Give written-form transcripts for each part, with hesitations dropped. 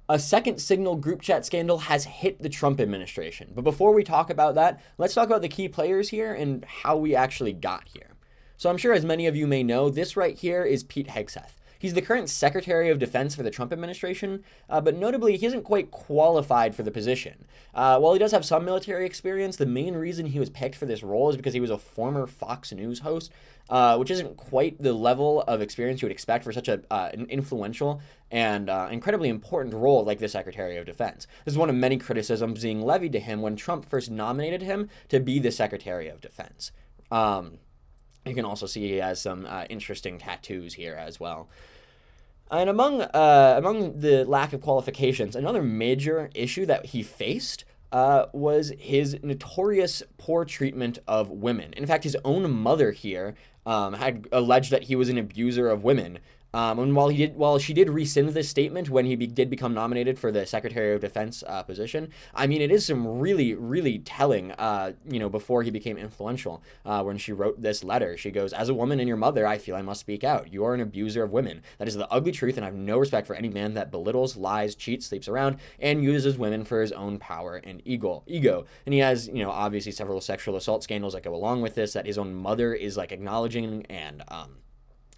a second Signal group chat scandal has hit the Trump administration. But before we talk about that, let's talk about the key players here and how we actually got here. So I'm sure as many of you may know, this right here is Pete Hegseth. He's the current Secretary of Defense for the Trump administration, but notably, he isn't quite qualified for the position. While he does have some military experience, the main reason he was picked for this role is because he was a former Fox News host, which isn't quite the level of experience you would expect for such an influential and incredibly important role like the Secretary of Defense. This is one of many criticisms being levied to him when Trump first nominated him to be the Secretary of Defense. You can also see he has some interesting tattoos here as well. And among the lack of qualifications, another major issue that he faced was his notorious poor treatment of women. In fact, his own mother here had alleged that he was an abuser of women. And while she did rescind this statement when he did become nominated for the Secretary of Defense position, I mean, it is some really, really telling, before he became influential, when she wrote this letter. She goes, "As a woman and your mother, I feel I must speak out. You are an abuser of women. That is the ugly truth, and I have no respect for any man that belittles, lies, cheats, sleeps around, and uses women for his own power and ego." And he has, obviously several sexual assault scandals that go along with this, that his own mother is acknowledging and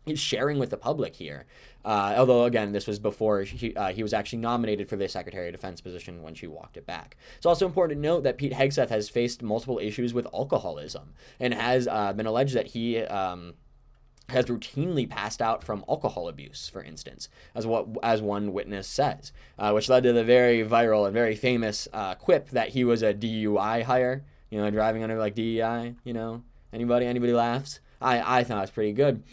he's sharing with the public here. Although, again, this was before he was actually nominated for the Secretary of Defense position when she walked it back. It's also important to note that Pete Hegseth has faced multiple issues with alcoholism and has been alleged that he has routinely passed out from alcohol abuse, for instance, as one witness says, which led to the very viral and very famous quip that he was a DUI hire, driving under DEI, anybody laughs? I thought it was pretty good.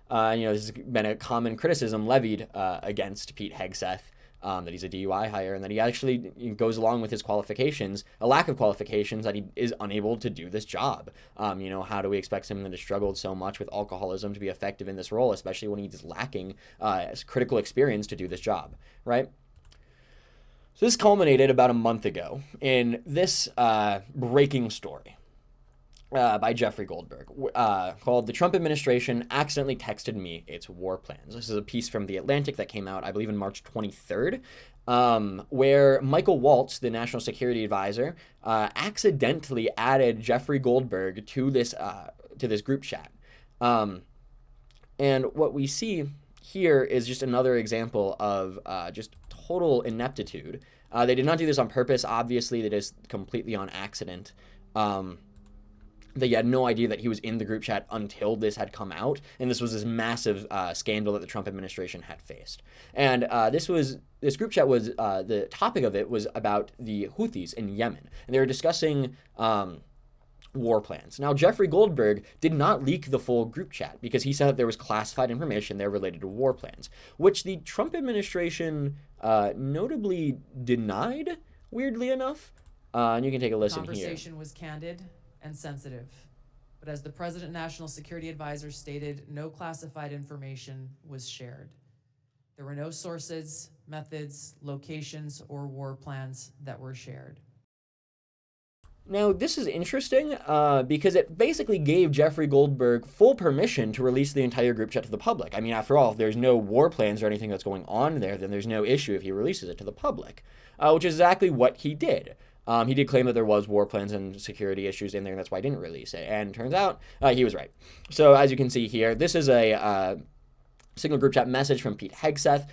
This has been a common criticism levied against Pete Hegseth, that he's a DUI hire and that he actually goes along with his qualifications, a lack of qualifications, that he is unable to do this job. How do we expect someone that has struggled so much with alcoholism to be effective in this role, especially when he's lacking critical experience to do this job, right? So this culminated about a month ago in this breaking story. By Jeffrey Goldberg, called "The Trump Administration Accidentally Texted Me Its War Plans." This is a piece from The Atlantic that came out, I believe, on March 23rd, where Michael Waltz, the National Security Advisor, accidentally added Jeffrey Goldberg to this group chat. And what we see here is just another example of just total ineptitude. They did not do this on purpose. Obviously, they just completely on accident. They had no idea that he was in the group chat until this had come out, and this was this massive scandal that the Trump administration had faced. And this group chat was the topic of it was about the Houthis in Yemen, and they were discussing war plans. Now, Jeffrey Goldberg did not leak the full group chat because he said that there was classified information there related to war plans, which the Trump administration notably denied, weirdly enough. And you can take a listen here. The conversation was candid and sensitive, but as the President National Security Advisor stated, no classified information was shared. There were no sources, methods, locations, or war plans that were shared. Now, this is interesting because it basically gave Jeffrey Goldberg full permission to release the entire group chat to the public. I mean, after all, if there's no war plans or anything that's going on there, then there's no issue if he releases it to the public, which is exactly what he did. He did claim that there was war plans and security issues in there, and that's why I didn't release it. And turns out he was right. So as you can see here, this is a Signal group chat message from Pete Hegseth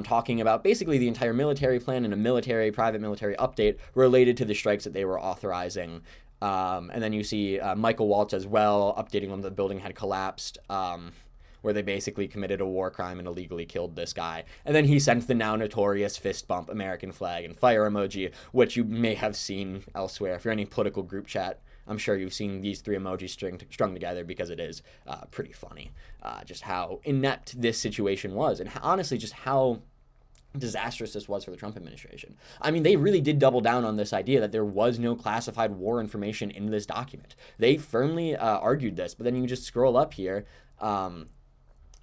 talking about basically the entire military plan and a private military update related to the strikes that they were authorizing. And then you see Michael Waltz as well updating them that the building had collapsed, where they basically committed a war crime and illegally killed this guy. And then he sent the now notorious fist bump, American flag, and fire emoji, which you may have seen elsewhere. If you're in any political group chat, I'm sure you've seen these three emojis strung together because it is pretty funny. Just how inept this situation was, and honestly, just how disastrous this was for the Trump administration. I mean, they really did double down on this idea that there was no classified war information in this document. They firmly argued this, but then you just scroll up here,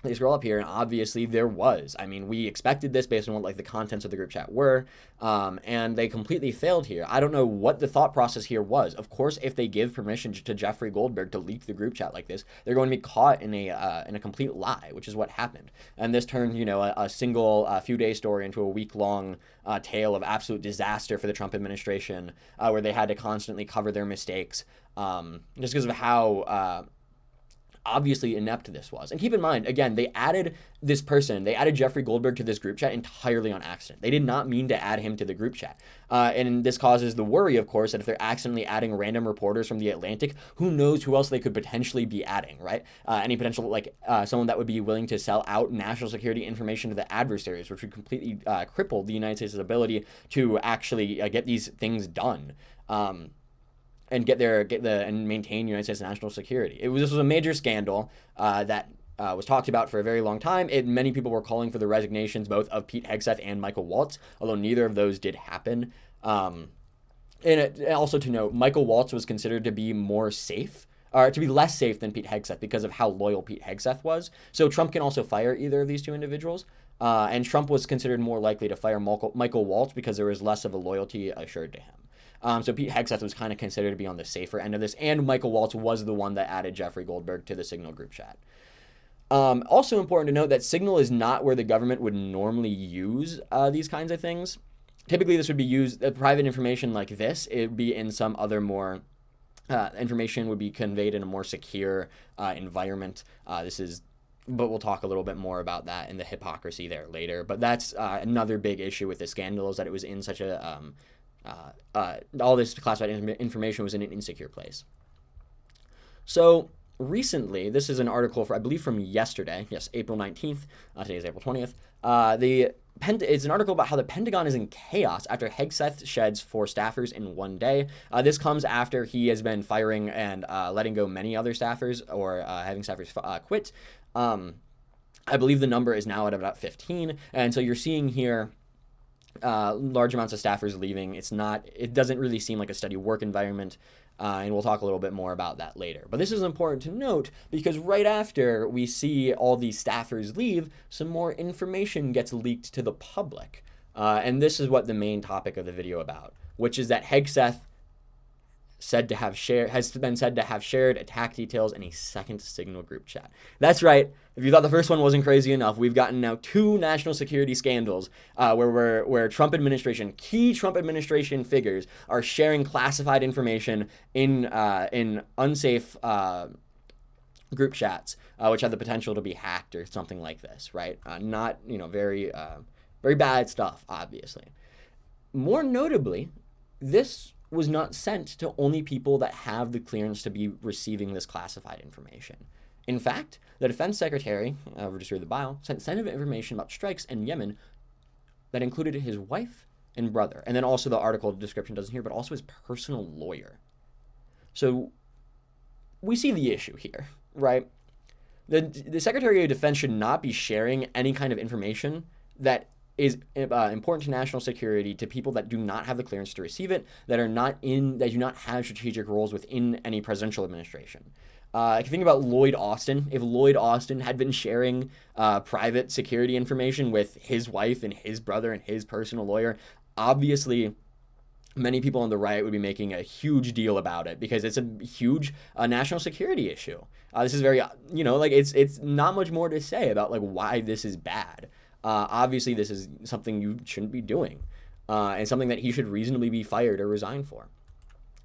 They scroll up here, and obviously there was. I mean, we expected this based on what like the contents of the group chat were, and they completely failed here. I don't know what the thought process here was. Of course, if they give permission to Jeffrey Goldberg to leak the group chat like this, they're going to be caught in a complete lie, which is what happened. And this turned, you know, a single few-day story into a week-long tale of absolute disaster for the Trump administration, where they had to constantly cover their mistakes, just because of how obviously inept this was. And keep in mind, again, they added Jeffrey Goldberg to this group chat entirely on accident. They did not mean to add him to the group chat. And this causes the worry, of course, that if they're accidentally adding random reporters from The Atlantic, who knows who else they could potentially be adding, right? Any potential, like, someone that would be willing to sell out national security information to the adversaries, which would completely cripple the United States' ability to actually get these things done. And and maintain United States national security. This was a major scandal that was talked about for a very long time. Many people were calling for the resignations both of Pete Hegseth and Michael Waltz, although neither of those did happen. And also to note, Michael Waltz was considered to be to be less safe than Pete Hegseth because of how loyal Pete Hegseth was. So Trump can also fire either of these two individuals. And Trump was considered more likely to fire Michael Waltz because there was less of a loyalty assured to him. So Pete Hegseth was kind of considered to be on the safer end of this, and Michael Waltz was the one that added Jeffrey Goldberg to the Signal group chat. Also important to note that Signal is not where the government would normally use these kinds of things. Typically, this would be used, private information like this, it would be in some other more, information would be conveyed in a more secure environment. But we'll talk a little bit more about that and the hypocrisy there later. But that's another big issue with this scandal, is that it was in such a... all this classified information was in an insecure place. So recently, this is an article I believe from yesterday, yes, April 19th, today is April 20th, it's an article about how the Pentagon is in chaos after Hegseth sheds 4 staffers in one day. This comes after he has been firing and letting go many other staffers, or having staffers quit. I believe the number is now at about 15, and so you're seeing here large amounts of staffers leaving. It doesn't really seem like a steady work environment, and we'll talk a little bit more about that later. But this is important to note because right after we see all these staffers leave, some more information gets leaked to the public. And this is what the main topic of the video about, which is that Hegseth has been said to have shared attack details in a second Signal group chat. That's right. If you thought the first one wasn't crazy enough, we've gotten now 2 national security scandals where key Trump administration figures are sharing classified information in unsafe group chats, which have the potential to be hacked or something like this, right? Not, very bad stuff, obviously. More notably, this was not sent to only people that have the clearance to be receiving this classified information. In fact, the defense secretary, I'll just read the bio, sent sensitive information about strikes in Yemen that included his wife and brother. And then also the article description doesn't here, but also his personal lawyer. So we see the issue here, right? The Secretary of Defense should not be sharing any kind of information that is important to national security to people that do not have the clearance to receive it, that do not have strategic roles within any presidential administration. If you think about Lloyd Austin, if Lloyd Austin had been sharing private security information with his wife and his brother and his personal lawyer, obviously many people on the right would be making a huge deal about it because it's a huge national security issue. This is very, it's not much more to say about why this is bad. Obviously, this is something you shouldn't be doing, and something that he should reasonably be fired or resign for.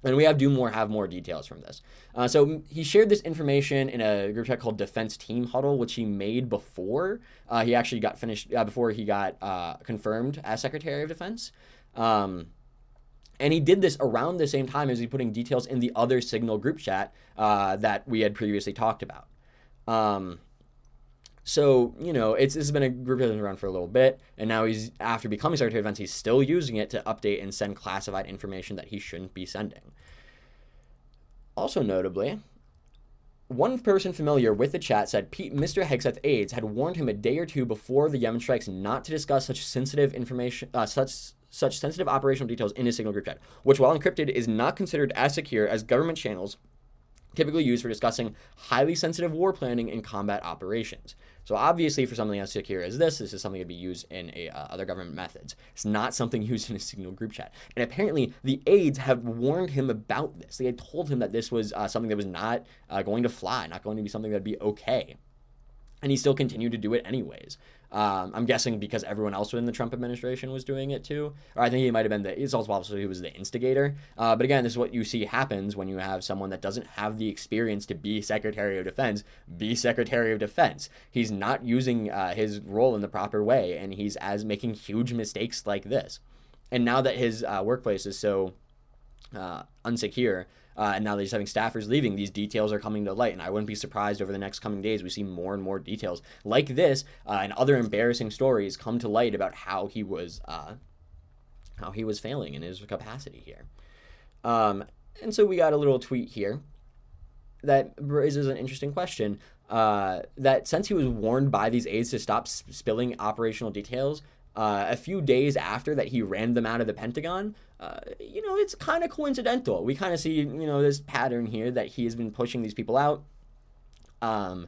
And we have more details from this. So he shared this information in a group chat called Defense Team Huddle, which he made before he actually got before he got confirmed as Secretary of Defense. And he did this around the same time as he putting details in the other Signal group chat that we had previously talked about. So, this has been a group that's been around for a little bit, and now after becoming Secretary of Defense, he's still using it to update and send classified information that he shouldn't be sending. Also notably, one person familiar with the chat said Mr. Hegseth aides had warned him a day or two before the Yemen strikes not to discuss such sensitive information, such sensitive operational details in his Signal group chat, which, while encrypted, is not considered as secure as government channels typically used for discussing highly sensitive war planning and combat operations. So obviously for something as secure as this is something to be used in other government methods. It's not something used in a Signal group chat. And apparently the aides have warned him about this. They had told him that this was something that was not going to fly, not going to be something that would be okay. And he still continued to do it anyways. I'm guessing because everyone else within the Trump administration was doing it too. Or I think he might have been it's also possible he was the instigator. But again, this is what you see happens when you have someone that doesn't have the experience to be Secretary of Defense, be Secretary of Defense. He's not using his role in the proper way, and he's making huge mistakes like this. And now that his workplace is so unsecure, and now that he's having staffers leaving, these details are coming to light. And I wouldn't be surprised over the next coming days we see more and more details like this and other embarrassing stories come to light about how he was failing in his capacity here. And so we got a little tweet here that raises an interesting question. That since he was warned by these aides to stop spilling operational details, a few days after that he ran them out of the Pentagon, it's kind of coincidental. We kind of see, this pattern here that he has been pushing these people out. And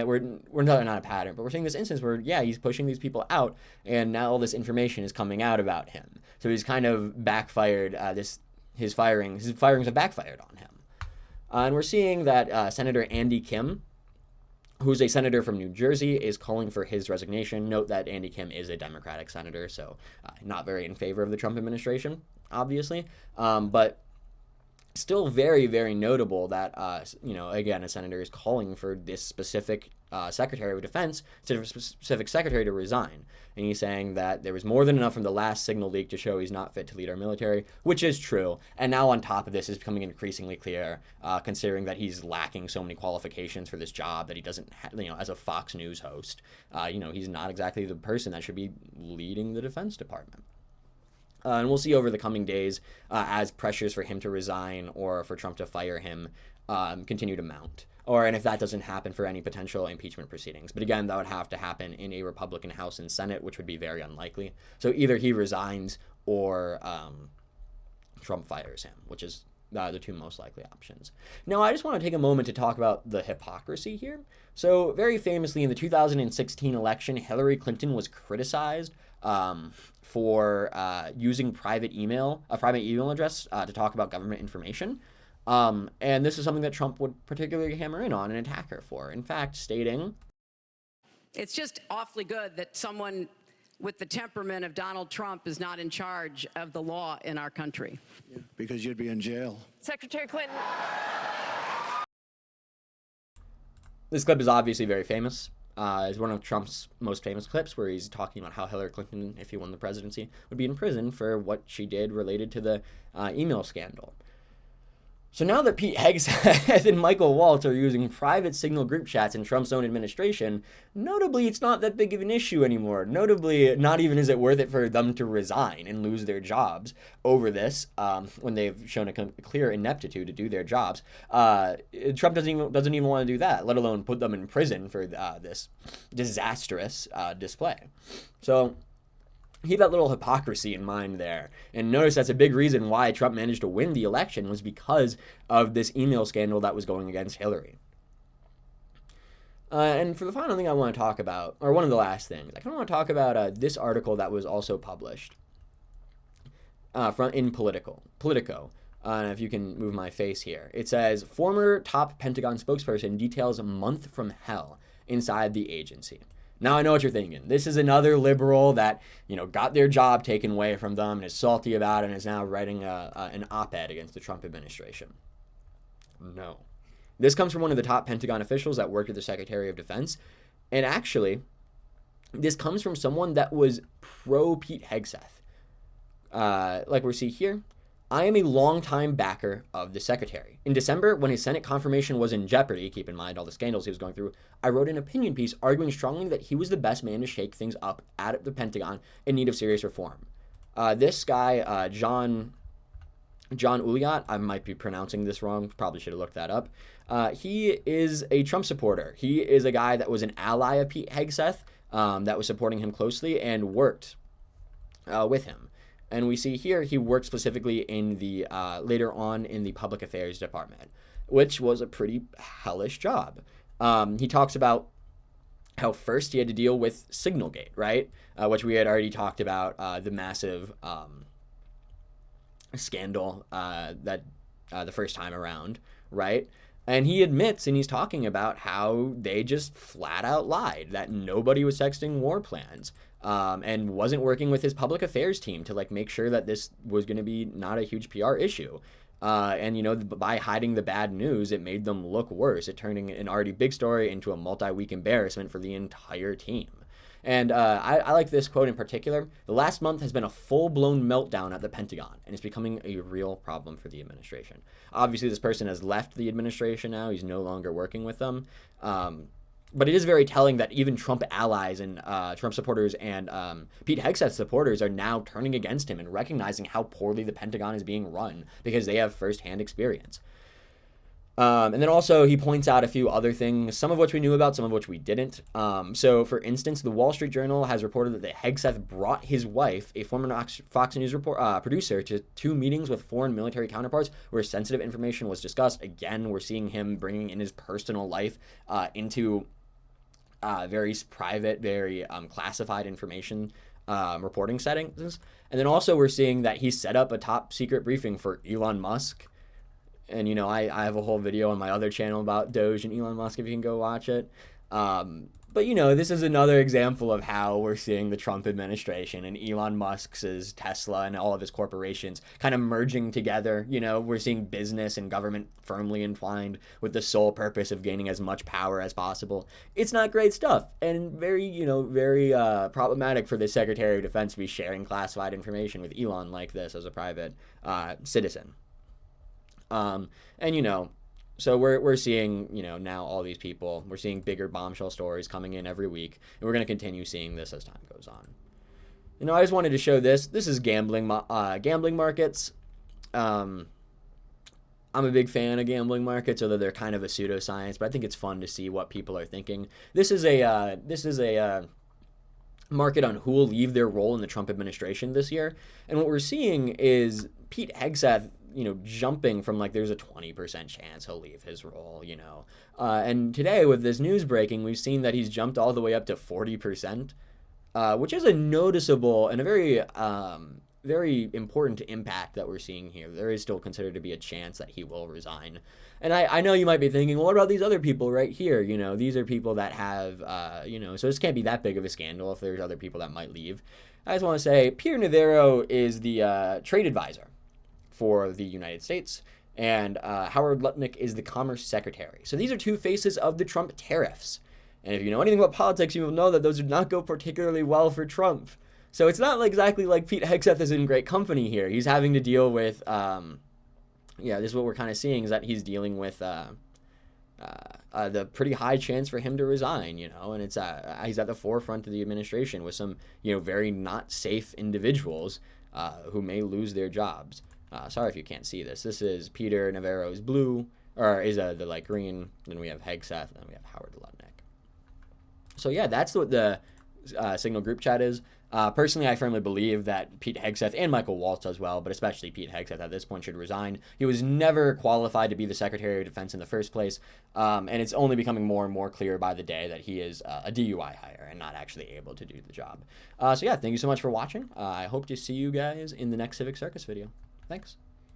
we're not a pattern, but we're seeing this instance where, he's pushing these people out, and now all this information is coming out about him. So he's kind of backfired. His firings have backfired on him. And we're seeing that Senator Andy Kim, who's a senator from New Jersey, is calling for his resignation. Note that Andy Kim is a Democratic senator, so not very in favor of the Trump administration, obviously. But still very, very notable that, again, a senator is calling for this specific Secretary of Defense, specific secretary to resign. And he's saying that there was more than enough from the last Signal leak to show he's not fit to lead our military, which is true. And now on top of this is becoming increasingly clear, considering that he's lacking so many qualifications for this job that he doesn't, as a Fox News host, he's not exactly the person that should be leading the Defense Department. And we'll see over the coming days as pressures for him to resign or for Trump to fire him continue to mount. And if that doesn't happen, for any potential impeachment proceedings. But again, that would have to happen in a Republican House and Senate, which would be very unlikely. So either he resigns or Trump fires him, which is the two most likely options. Now, I just want to take a moment to talk about the hypocrisy here. So very famously in the 2016 election, Hillary Clinton was criticized for using a private email address to talk about government information. And this is something that Trump would particularly hammer in on and attack her for. In fact, stating, "It's just awfully good that someone with the temperament of Donald Trump is not in charge of the law in our country." Yeah, because you'd be in jail. Secretary Clinton. This clip is obviously very famous. It's one of Trump's most famous clips where he's talking about how Hillary Clinton, if he won the presidency, would be in prison for what she did related to the email scandal. So now that Pete Hegseth and Michael Waltz are using private Signal group chats in Trump's own administration, notably it's not that big of an issue anymore. Notably, not even is it worth it for them to resign and lose their jobs over this when they've shown a clear ineptitude to do their jobs. Trump doesn't even want to do that, let alone put them in prison for this disastrous display. So keep that little hypocrisy in mind there. And notice that's a big reason why Trump managed to win the election was because of this email scandal that was going against Hillary. And for the final thing I want to talk about, or one of the last things, I kind of want to talk about this article that was also published in Politico. If you can move my face here. It says, former top Pentagon spokesperson details a month from hell inside the agency. Now I know what you're thinking. This is another liberal that, got their job taken away from them and is salty about it and is now writing an op-ed against the Trump administration. No. This comes from one of the top Pentagon officials that worked with the Secretary of Defense. And actually, this comes from someone that was pro-Pete Hegseth. Like we see here, I am a longtime backer of the secretary. In December, when his Senate confirmation was in jeopardy, keep in mind all the scandals he was going through, I wrote an opinion piece arguing strongly that he was the best man to shake things up at the Pentagon in need of serious reform. This guy, John Uliot, I might be pronouncing this wrong, probably should have looked that up. He is a Trump supporter. He is a guy that was an ally of Pete Hegseth, that was supporting him closely and worked with him. And we see here he worked specifically in the later on in the public affairs department. which was a pretty hellish job. He talks about how first he had to deal with Signalgate, right? Which we had already talked about, the massive scandal that the first time around, right? And he admits, and he's talking about how they just flat out lied, that nobody was texting war plans, and wasn't working with his public affairs team to like make sure that this was going to be not a huge PR issue. And, you know, by hiding the bad news, it made them look worse. It turning an already big story into a multi-week embarrassment for the entire team. And I like this quote in particular. The last month has been a full-blown meltdown at the Pentagon, and it's becoming a real problem for the administration. Obviously, this person has left the administration now. He's no longer working with them. But it is very telling that even Trump allies and Trump supporters and Pete Hegseth supporters are now turning against him and recognizing how poorly the Pentagon is being run because they have firsthand experience. And then also he points out a few other things, some of which we knew about, some of which we didn't. So, for instance, the Wall Street Journal has reported that Hegseth brought his wife, a former Fox News producer, to 2 meetings with foreign military counterparts where sensitive information was discussed. Again, we're seeing him bringing in his personal life into very private, very classified information reporting settings. And then also we're seeing that he set up a top secret briefing for Elon Musk. And, you know, I have a whole video on my other channel about Doge and Elon Musk if you can go watch it. But, you know, this is another example of how we're seeing the Trump administration and Elon Musk's Tesla and all of his corporations kind of merging together. You know, we're seeing business and government firmly entwined with the sole purpose of gaining as much power as possible. It's not great stuff, and very, you know, very problematic for the Secretary of Defense to be sharing classified information with Elon like this as a private citizen. And, you know, so we're seeing, you know, now all these people, we're seeing bigger bombshell stories coming in every week, and we're going to continue seeing this as time goes on. You know, I just wanted to show this. This is gambling markets. I'm a big fan of gambling markets, although they're kind of a pseudoscience, but I think it's fun to see what people are thinking. This is a market on who will leave their role in the Trump administration this year. And what we're seeing is Pete Hegseth, you know, jumping from like there's a 20% chance he'll leave his role, you know. And today with this news breaking, we've seen that he's jumped all the way up to 40%, which is a noticeable and a very, very important impact that we're seeing here. There is still considered to be a chance that he will resign. And I know you might be thinking, well, what about these other people right here? You know, these are people that have, you know, so this can't be that big of a scandal if there's other people that might leave. I just want to say Peter Navarro is the trade advisor for the United States, and Howard Lutnick is the Commerce Secretary. So these are 2 faces of the Trump tariffs. And if you know anything about politics, you will know that those did not go particularly well for Trump. So it's not exactly like Pete Hegseth is in great company here. He's having to deal with, this is what we're kind of seeing, is that he's dealing with the pretty high chance for him to resign, you know, and it's he's at the forefront of the administration with some, you know, very not safe individuals who may lose their jobs. Sorry if you can't see this. This is Peter Navarro's blue, or is the light green. Then we have Hegseth, and then we have Howard Lutnick. So yeah, that's what the Signal group chat is. Personally, I firmly believe that Pete Hegseth and Michael Waltz as well, but especially Pete Hegseth at this point should resign. He was never qualified to be the Secretary of Defense in the first place, and it's only becoming more and more clear by the day that he is a DUI hire and not actually able to do the job. So yeah, thank you so much for watching. I hope to see you guys in the next Civic Circus video. Thanks.